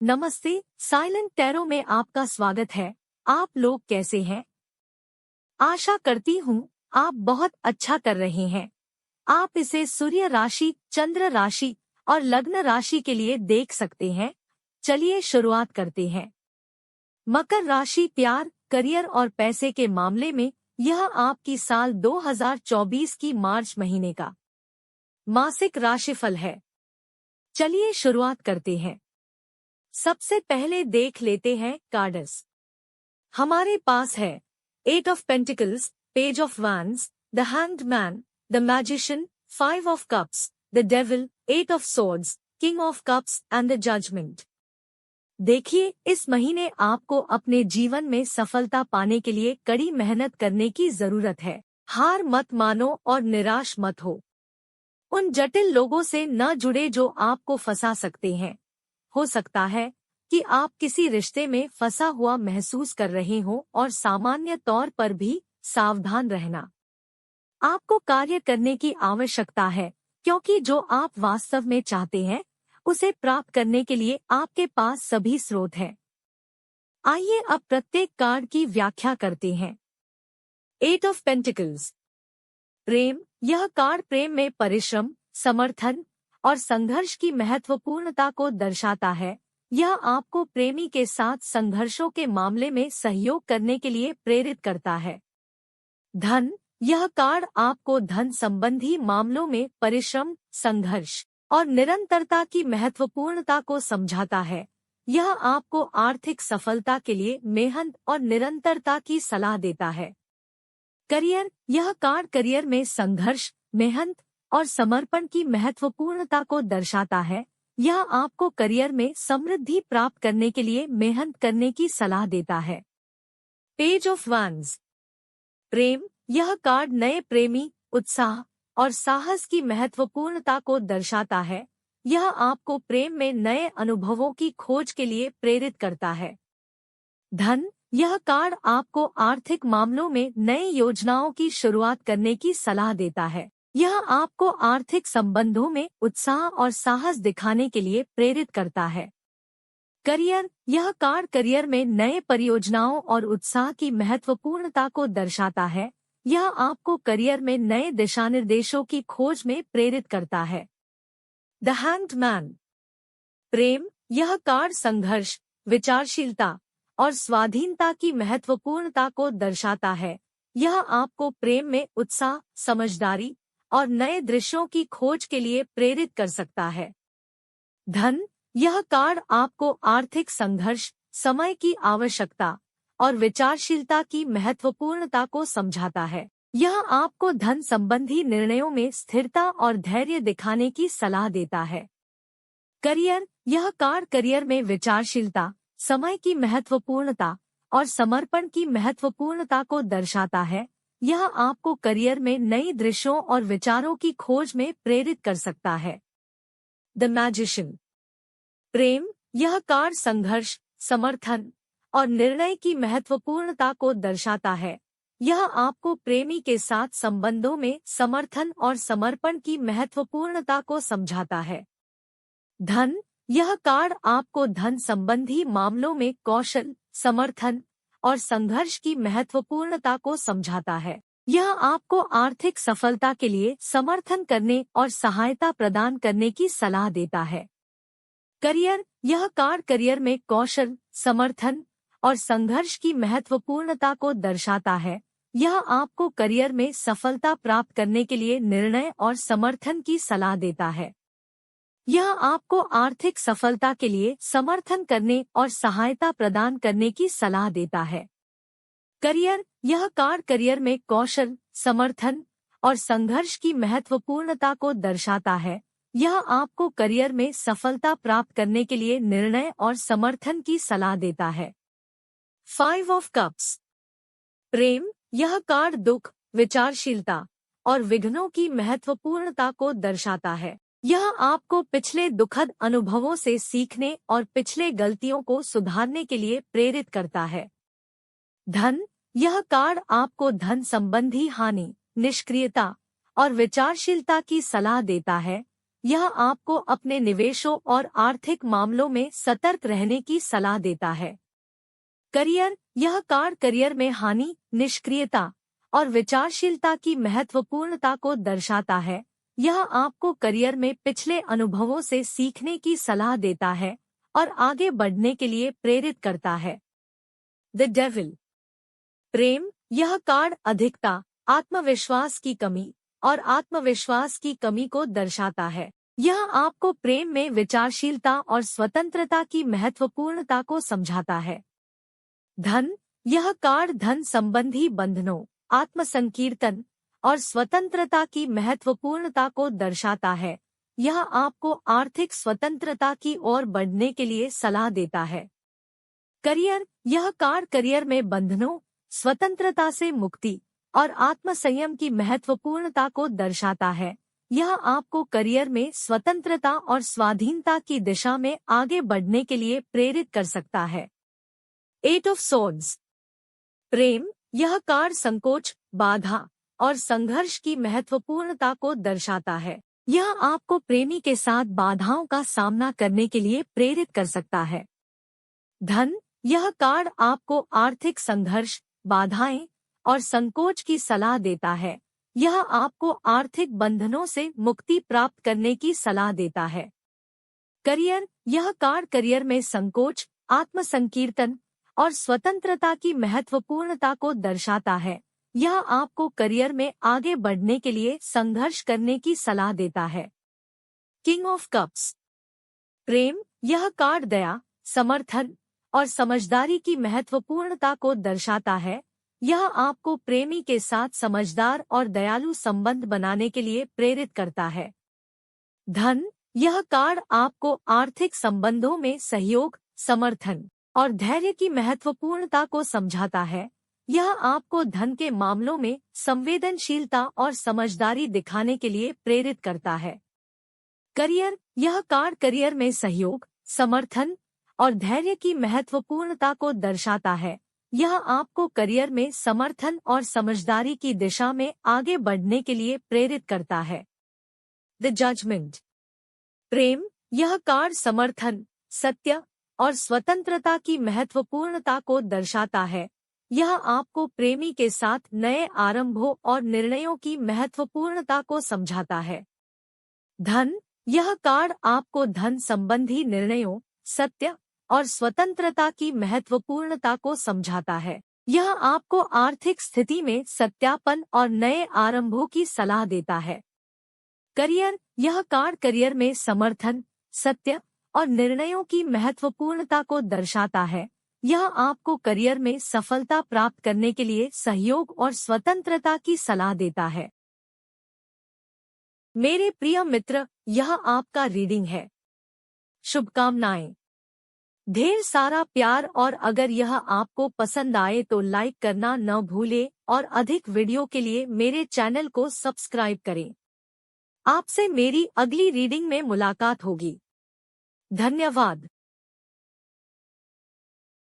नमस्ते, silent tarot में आपका स्वागत है। आप लोग कैसे हैं? आशा करती हूँ आप बहुत अच्छा कर रहे हैं। आप इसे सूर्य राशि, चंद्र राशि और लग्न राशि के लिए देख सकते हैं। चलिए शुरुआत करते हैं। मकर राशि, प्यार, करियर और पैसे के मामले में यह आपकी साल 2024 की मार्च महीने का मासिक राशिफल है। चलिए शुरुआत करते हैं। सबसे पहले देख लेते हैं कार्ड्स। हमारे पास है eight of pentacles, page of wands, the hanged man, the magician, five of cups, the devil, eight of swords, king of cups and the judgement. देखिए, इस महीने आपको अपने जीवन में सफलता पाने के लिए कड़ी मेहनत करने की जरूरत है। हार मत मानो और निराश मत हो। उन जटिल लोगों से न जुड़े जो आपको फंसा सकते हैं। हो सकता है कि आप किसी रिश्ते में फंसा हुआ महसूस कर रहे हो और सामान्य तौर पर भी सावधान रहना। आपको कार्य करने की आवश्यकता है, क्योंकि जो आप वास्तव में चाहते हैं उसे प्राप्त करने के लिए आपके पास सभी स्रोत हैं। आइए अब प्रत्येक कार्ड की व्याख्या करते हैं। एट ऑफ पेंटिकल्स, प्रेम। यह कार्ड प्रेम में परिश्रम, समर्थन और संघर्ष की महत्वपूर्णता को दर्शाता है। यह आपको प्रेमी के साथ संघर्षों के मामले में सहयोग करने के लिए प्रेरित करता है। धन। यह कार्ड आपको धन संबंधी मामलों में परिश्रम, संघर्ष और निरंतरता की महत्वपूर्णता को समझाता है। यह आपको आर्थिक सफलता के लिए मेहनत और निरंतरता की सलाह देता है। करियर। यह कार्ड करियर में संघर्ष, मेहनत और समर्पण की महत्वपूर्णता को दर्शाता है। यह आपको करियर में समृद्धि प्राप्त करने के लिए मेहनत करने की सलाह देता है। पेज ऑफ वैंड्स, प्रेम। यह कार्ड नए प्रेमी, उत्साह और साहस की महत्वपूर्णता को दर्शाता है। यह आपको प्रेम में नए अनुभवों की खोज के लिए प्रेरित करता है। धन। यह कार्ड आपको आर्थिक मामलों में नई योजनाओं की शुरुआत करने की सलाह देता है। यह आपको आर्थिक संबंधों में उत्साह और साहस दिखाने के लिए प्रेरित करता है। करियर। यह कार्ड करियर में नए परियोजनाओं और उत्साह की महत्वपूर्णता को दर्शाता है। यह आपको करियर में नए दिशानिर्देशों की खोज में प्रेरित करता है। द हैंग्ड मैन, प्रेम। यह कार्ड संघर्ष, विचारशीलता और स्वाधीनता की महत्वपूर्णता को दर्शाता है। यह आपको प्रेम में उत्साह, समझदारी और नए दृश्यों की खोज के लिए प्रेरित कर सकता है। धन। यह कार्ड आपको आर्थिक संघर्ष, समय की आवश्यकता और विचारशीलता की महत्वपूर्णता को समझाता है। यह आपको धन संबंधी निर्णयों में स्थिरता और धैर्य दिखाने की सलाह देता है। करियर। यह कार्ड करियर में विचारशीलता, समय की महत्वपूर्णता और समर्पण की महत्वपूर्णता को दर्शाता है। यह आपको करियर में नई दृश्यों और विचारों की खोज में प्रेरित कर सकता है। द मैजिशियन, प्रेम। यह कार्ड संघर्ष, समर्थन और निर्णय की महत्वपूर्णता को दर्शाता है। यह आपको प्रेमी के साथ संबंधों में समर्थन और समर्पण की महत्वपूर्णता को समझाता है। धन। यह कार्ड आपको धन संबंधी मामलों में कौशल, समर्थन और संघर्ष की महत्वपूर्णता को समझाता है। यह आपको आर्थिक सफलता के लिए समर्थन करने और सहायता प्रदान करने की सलाह देता है। करियर। यह कार्ड करियर में कौशल, समर्थन और संघर्ष की महत्वपूर्णता को दर्शाता है। यह आपको करियर में सफलता प्राप्त करने के लिए निर्णय और समर्थन की सलाह देता है। यह आपको आर्थिक सफलता के लिए समर्थन करने और सहायता प्रदान करने की सलाह देता है। करियर। यह कार्ड करियर में कौशल, समर्थन और संघर्ष की महत्वपूर्णता को दर्शाता है। यह आपको करियर में सफलता प्राप्त करने के लिए निर्णय और समर्थन की सलाह देता है। फाइव ऑफ कप्स, प्रेम। यह कार्ड दुख, विचारशीलता और विघ्नों की महत्वपूर्णता को दर्शाता है। यह आपको पिछले दुखद अनुभवों से सीखने और पिछले गलतियों को सुधारने के लिए प्रेरित करता है। धन। यह कार्ड आपको धन संबंधी हानि, निष्क्रियता और विचारशीलता की सलाह देता है। यह आपको अपने निवेशों और आर्थिक मामलों में सतर्क रहने की सलाह देता है। करियर, यह कार्ड करियर में हानि, निष्क्रियता और विचारशीलता की महत्वपूर्णता को दर्शाता है। यह आपको करियर में पिछले अनुभवों से सीखने की सलाह देता है और आगे बढ़ने के लिए प्रेरित करता है। The devil. प्रेम, यह कार्ड अधिकता, आत्मविश्वास की कमी और आत्मविश्वास की कमी को दर्शाता है। यह आपको प्रेम में विचारशीलता और स्वतंत्रता की महत्वपूर्णता को समझाता है। धन, यह कार्ड धन संबंधी बंधनों, आत्मसंकीर्तन और स्वतंत्रता की महत्वपूर्णता को दर्शाता है। यह आपको आर्थिक स्वतंत्रता की ओर बढ़ने के लिए सलाह देता है। करियर, यह कार्ड करियर में बंधनों, स्वतंत्रता से मुक्ति और आत्मसंयम की महत्वपूर्णता को दर्शाता है। यह आपको करियर में स्वतंत्रता और स्वाधीनता की दिशा में आगे बढ़ने के लिए प्रेरित कर सकता है। Eight of swords. प्रेम, यह कार्ड संकोच, बाधा और संघर्ष की महत्वपूर्णता को दर्शाता है। यह आपको प्रेमी के साथ बाधाओं का सामना करने के लिए प्रेरित कर सकता है। धन, यह कार्ड आपको आर्थिक संघर्ष, बाधाएं और संकोच की सलाह देता है। यह आपको आर्थिक बंधनों से मुक्ति प्राप्त करने की सलाह देता है। करियर, यह कार्ड करियर में संकोच, आत्मसंकीर्तन और स्वतंत्रता की महत्वपूर्णता को दर्शाता है। यह आपको करियर में आगे बढ़ने के लिए संघर्ष करने की सलाह देता है। King of cups. प्रेम, यह कार्ड दया, समर्थन और समझदारी की महत्वपूर्णता को दर्शाता है। यह आपको प्रेमी के साथ समझदार और दयालु संबंध बनाने के लिए प्रेरित करता है। धन, यह कार्ड आपको आर्थिक संबंधों में सहयोग, समर्थन और धैर्य की महत्वपूर्णता को समझाता है। यह आपको धन के मामलों में संवेदनशीलता और समझदारी दिखाने के लिए प्रेरित करता है। करियर, यह कार्ड करियर में सहयोग, समर्थन और धैर्य की महत्वपूर्णता को दर्शाता है। यह आपको करियर में समर्थन और समझदारी की दिशा में आगे बढ़ने के लिए प्रेरित करता है। The judgement. प्रेम, यह कार्ड समर्थन, सत्य और स्वतंत्रता की महत्वपूर्णता को दर्शाता है। यह आपको प्रेमी के साथ नए आरंभों और निर्णयों की महत्वपूर्णता को समझाता है। धन, यह कार्ड आपको धन संबंधी निर्णयों, सत्य और स्वतंत्रता की महत्वपूर्णता को समझाता है। यह आपको आर्थिक स्थिति में सत्यापन और नए आरंभों की सलाह देता है। करियर, यह कार्ड करियर में समर्थन, सत्य और निर्णयों की महत्वपूर्णता को दर्शाता है। यह आपको करियर में सफलता प्राप्त करने के लिए सहयोग और स्वतंत्रता की सलाह देता है। मेरे प्रिय मित्र, यह आपका रीडिंग है। शुभकामनाएं। ढेर सारा प्यार, और अगर यह आपको पसंद आए तो लाइक करना न भूले और अधिक वीडियो के लिए मेरे चैनल को सब्सक्राइब करें। आपसे मेरी अगली रीडिंग में मुलाकात होगी। धन्यवाद।